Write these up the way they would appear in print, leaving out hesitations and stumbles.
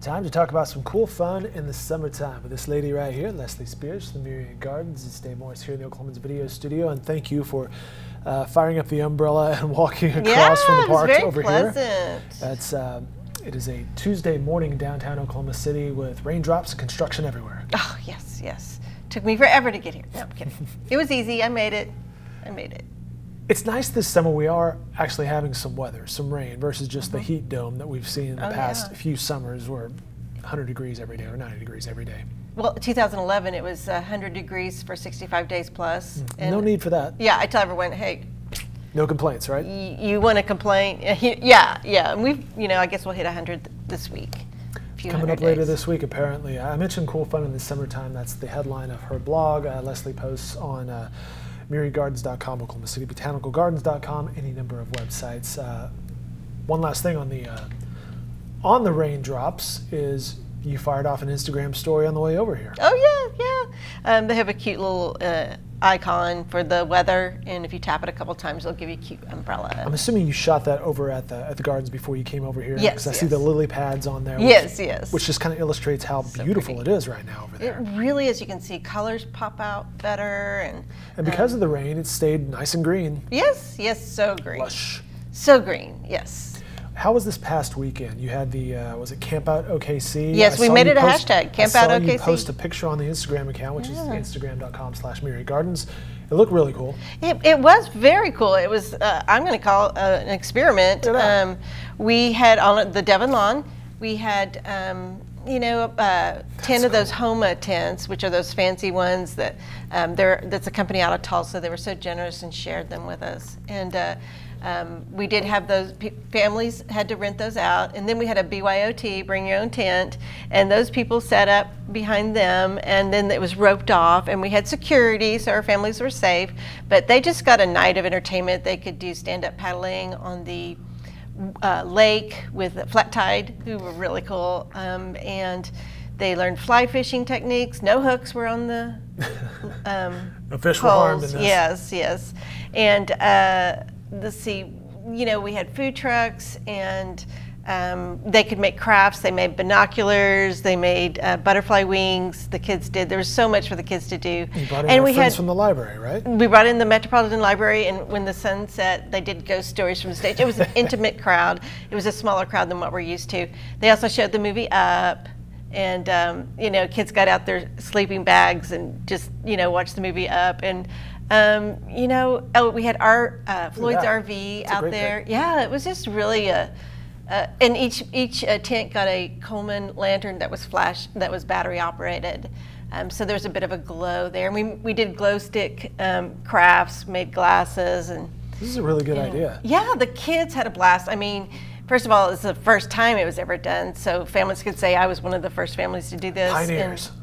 Time to talk about some cool fun in the summertime with this lady right here, Leslie Spears, the Myriad Gardens. It's Dave Morris here in the Oklahoman's video studio, and thank you for firing up the umbrella and walking across from the park over here. That's it is a Tuesday morning in downtown Oklahoma City with raindrops and construction everywhere. Oh yes, yes. Took me forever to get here. No, I'm kidding. It was easy. I made it. It's nice this summer we are actually having some weather, some rain, versus just the heat dome that we've seen in the past few summers where 100 degrees every day or 90 degrees every day. Well, 2011 it was 100 degrees for 65 days plus. And no need for that. Yeah, I tell everyone, hey. No complaints, right? You want to complain? Yeah. And we've, I guess we'll hit 100 this week. Coming up later this week, apparently. I mentioned cool fun in the summertime. That's the headline of her blog. Leslie posts on MyriadGardens.com, Oklahoma City BotanicalGardens.com, any number of websites. One last thing on the raindrops is you fired off an Instagram story on the way over here. Oh yeah. They have a cute little icon for the weather, and if you tap it a couple times, they'll give you a cute umbrella. I'm assuming you shot that over at the gardens before you came over here. Yes, because I see the lily pads on there. Yes. Which just kind of illustrates how beautiful it is right now over there. It really is. You can see colors pop out better, and because of the rain, it stayed nice and green. Yes, so green. Lush. So green. Yes. How was this past weekend? You had the, was it Camp Out OKC? Yes, we made it a hashtag, Camp Out OKC. I saw you post a picture on the Instagram account, which is Instagram.com/MyriadGardens. It looked really cool. It was very cool. It was, I'm going to call it an experiment. We had on the Devon lawn, we had 10 of those Homa tents, which are those fancy ones that that's a company out of Tulsa. They were so generous and shared them with us. And we did have those, families had to rent those out, and then we had a BYOT, bring your own tent, and those people set up behind them, and then it was roped off, and we had security, so our families were safe, but they just got a night of entertainment. They could do stand-up paddling on the lake with flat tide, who were really cool, and they learned fly fishing techniques. No hooks were on the no fish were harmed in this. Yes, and let's see, we had food trucks, and they could make crafts. They made binoculars. They made butterfly wings. The kids did. There was so much for the kids to do. You brought in our friends from the library, right? We brought in the Metropolitan Library, and when the sun set, they did ghost stories from the stage. It was an intimate crowd. It was a smaller crowd than what we're used to. They also showed the movie Up, and kids got out their sleeping bags and just watched the movie Up. And we had our Floyd's RV out there. Yeah, it was just really and each tent got a Coleman lantern that was battery operated. So there was a bit of a glow there. And we did glow stick crafts, made glasses, and this is a really good idea. Yeah, the kids had a blast. I mean, first of all, it's the first time it was ever done, so families could say I was one of the first families to do this.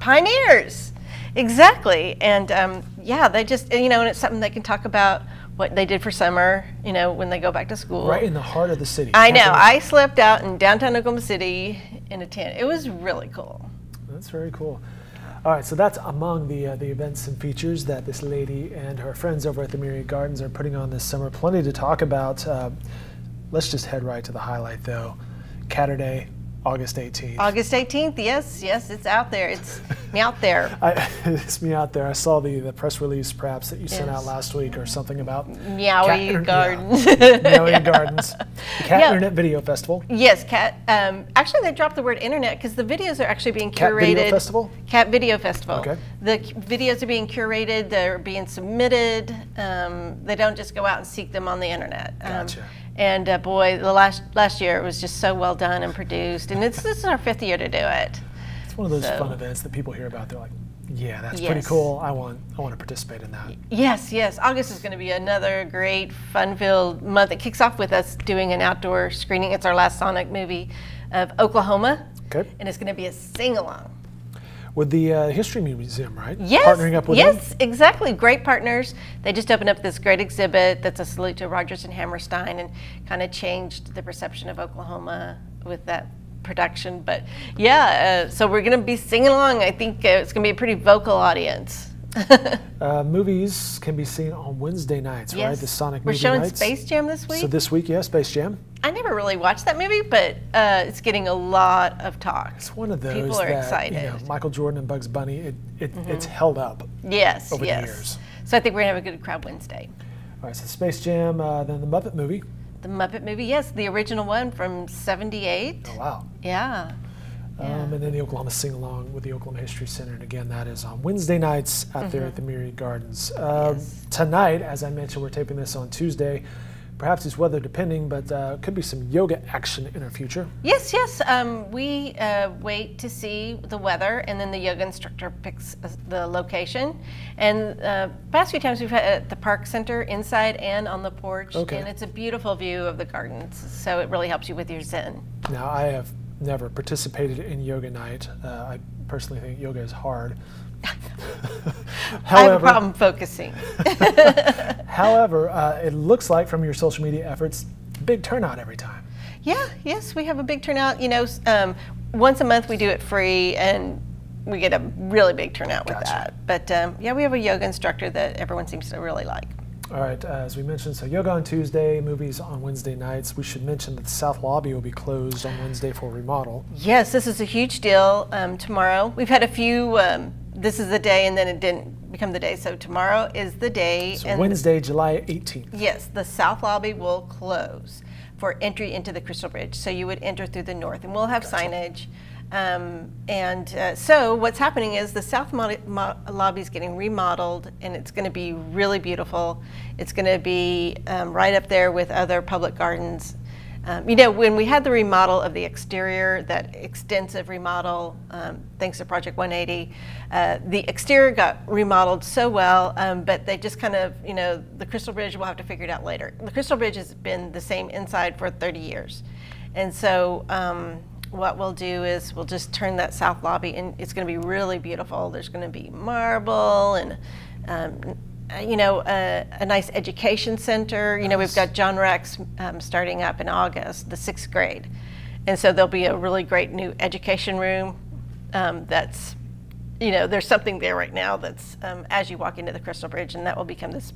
Pioneers. Exactly. And they just, and it's something they can talk about what they did for summer, when they go back to school. Right in the heart of the city. I know. I slept out in downtown Oklahoma City in a tent. It was really cool. That's very cool. All right, so that's among the events and features that this lady and her friends over at the Myriad Gardens are putting on this summer. Plenty to talk about. Let's just head right to the highlight, though. Caturday, August 18th. August 18th, yes, it's out there. It's me out there. It's me out there. I saw the press release, perhaps, that you sent out last week or something about Meowie Gardens. Meowie Gardens. The Cat Internet Video Festival. Yes, actually, they dropped the word internet because the videos are actually being curated. Cat Video Festival? Cat Video Festival. Okay. The videos are being curated. They're being submitted. They don't just go out and seek them on the internet. Gotcha. And boy, the last year it was just so well done and produced, and this is our 5th year to do it. It's one of those fun events that people hear about. They're like, "Yeah, that's pretty cool. I want to participate in that." Yes. August is going to be another great, fun-filled month. It kicks off with us doing an outdoor screening. It's our last Sonic movie of Oklahoma, and it's going to be a sing-along. With the History Museum, right? Yes. Partnering up with them? Exactly. Great partners. They just opened up this great exhibit that's a salute to Rodgers and Hammerstein, and kind of changed the perception of Oklahoma with that production. But so we're going to be singing along. I think it's going to be a pretty vocal audience. Movies can be seen on Wednesday nights, right? The Sonic We're movie showing nights. Space Jam this week. So this week, yeah, Space Jam. I never really watched that movie, but it's getting a lot of talk. It's one of those people are that, excited. You know, Michael Jordan and Bugs Bunny, it's held up over the years. So I think we're going to have a good crowd Wednesday. All right, so Space Jam, then the Muppet movie. The Muppet movie, yes, the original one from '78. Oh, wow. Yeah. And then the Oklahoma Sing-Along with the Oklahoma History Center. And again, that is on Wednesday nights out there at the Myriad Gardens. Tonight, as I mentioned, we're taping this on Tuesday. Perhaps it's weather depending, but could be some yoga action in our future. Yes, yes. We wait to see the weather, and then the yoga instructor picks the location. And past few times we've had at the park center, inside and on the porch. Okay. And it's a beautiful view of the gardens, so it really helps you with your zen. Now, I have never participated in yoga night. I personally think yoga is hard. However, I have a problem focusing. However, it looks like from your social media efforts, big turnout every time. Yeah, yes, we have a big turnout. You know, once a month we do it free, and we get a really big turnout with that. But yeah, we have a yoga instructor that everyone seems to really like. All right, as we mentioned, so yoga on Tuesday, movies on Wednesday nights. We should mention that the South Lobby will be closed on Wednesday for remodel. Yes, this is a huge deal. Tomorrow, we've had a few, this is the day and then it didn't become the day, so tomorrow is the day. So and Wednesday, July 18th. Yes, the South Lobby will close for entry into the Crystal Bridge. So you would enter through the north, and we'll have signage. So what's happening is the South Lobby is getting remodeled, and it's going to be really beautiful. It's going to be right up there with other public gardens. You know, when we had the remodel of the exterior, that extensive remodel, thanks to Project 180, the exterior got remodeled so well, but they just kind of, you know, the Crystal Bridge, we'll have to figure it out later. The Crystal Bridge has been the same inside for 30 years. And so what we'll do is we'll just turn that South Lobby, and it's going to be really beautiful. There's going to be marble and you know, a nice education center. You know, we've got John Rex starting up in August, the 6th grade. And so there'll be a really great new education room that's, you know, there's something there right now that's as you walk into the Crystal Bridge, and that will become this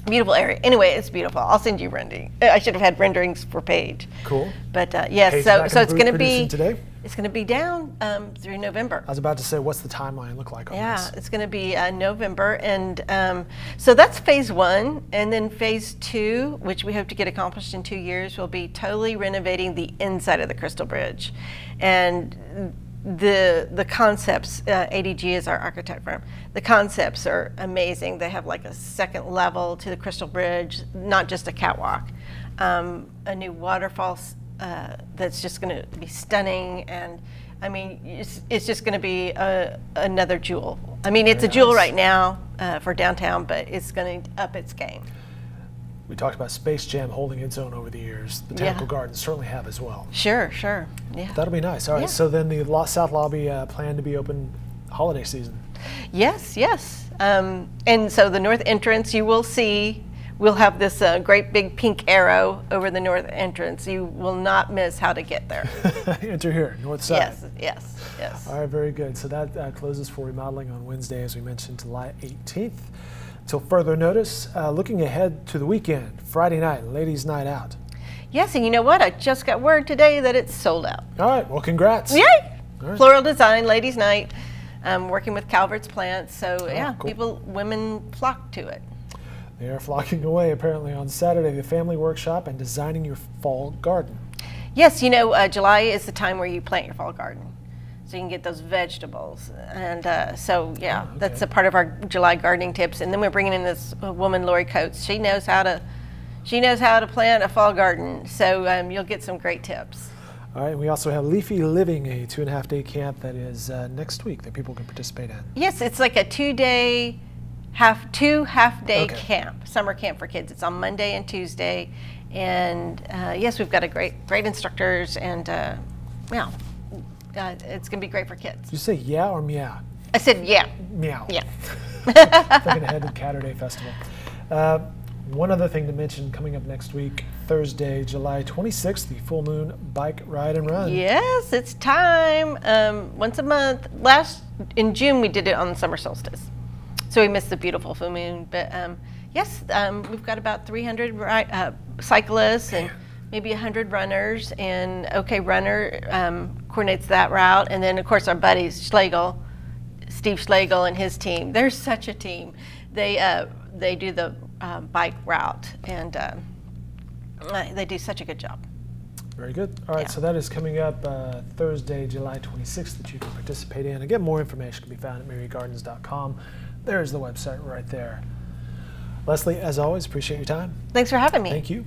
beautiful area. Anyway, it's beautiful. I'll send you rendering. I should have had renderings for Paige. Cool. But yes, so it's going to be today? It's going to be down through November. I was about to say, what's the timeline look like on this? Yeah, it's going to be November, and so that's phase 1, and then phase 2, which we hope to get accomplished in 2 years, will be totally renovating the inside of the Crystal Bridge, and the concepts. ADG is our architect firm. The concepts are amazing. They have like a second level to the Crystal Bridge, not just a catwalk. A new waterfall that's just going to be stunning, and I mean, it's just going to be another jewel. I mean, it's a jewel right now for downtown, but it's going to up its game. We talked about Space Jam holding its own over the years. Botanical Gardens certainly have as well. Sure, sure. Yeah. That'll be nice. All right, so then the South Lobby planned to be open holiday season. Yes, yes. And so the north entrance, you will see, we'll have this great big pink arrow over the north entrance. You will not miss how to get there. Enter here, north side. Yes, yes, yes. All right, very good. So that closes for remodeling on Wednesday, as we mentioned, July 18th. Until further notice, looking ahead to the weekend, Friday night, ladies' night out. Yes, and you know what? I just got word today that it's sold out. All right, well, congrats. Yay! Right. Floral design, ladies' night, working with Calvert's plants. So yeah, cool. Women flock to it. They are flocking away apparently on Saturday, the family workshop and designing your fall garden. Yes, you know, July is the time where you plant your fall garden. So you can get those vegetables, and so yeah, that's a part of our July gardening tips. And then we're bringing in this woman, Lori Coates. She knows how to plant a fall garden. So you'll get some great tips. All right, and we also have Leafy Living, a 2.5-day camp that is next week that people can participate in. Yes, it's like a 2-day, half-day camp, summer camp for kids. It's on Monday and Tuesday, and yes, we've got great instructors, and yeah. It's going to be great for kids. Did you say yeah or meow? I said yeah. Meow. Yeah. Thinking ahead to Caturday Festival. One other thing to mention coming up next week, Thursday, July 26th, the Full Moon Bike Ride and Run. Yes, it's time. Once a month. In June, we did it on the summer solstice. So we missed the beautiful full moon. But yes, we've got about 300 cyclists and maybe 100 runners. And OK Runner coordinates that route. And then, of course, our buddies, Steve Schlegel and his team. They're such a team. They do the bike route, and they do such a good job. Very good. All right, so that is coming up Thursday, July 26th that you can participate in. Again, more information can be found at myriadgardens.com. There's the website right there. Leslie, as always, appreciate your time. Thanks for having me. Thank you.